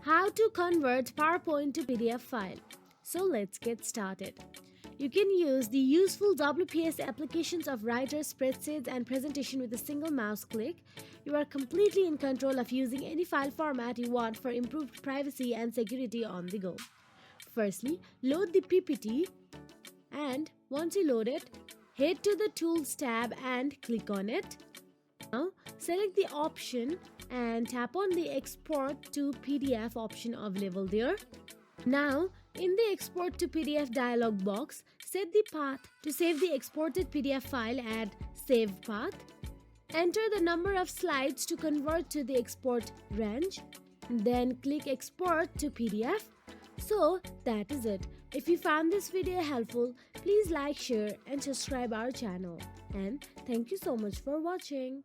How to convert PowerPoint to PDF file. So let's get started. You can use the useful WPS applications of Writer, spreadsheets, and presentation with a single mouse click. You are completely in control of using any file format you want for improved privacy and security on the go. Firstly, load the PPT, and once you load it, head to the Tools tab and click on it. Now, select the option and tap on the Export to PDF option available there. Now, in the Export to PDF dialog box, set the path to save the exported PDF file at Save Path. Enter the number of slides to convert to the export range. Then click Export to PDF. So, that is it. If you found this video helpful, please like, share and subscribe our channel. And thank you so much for watching.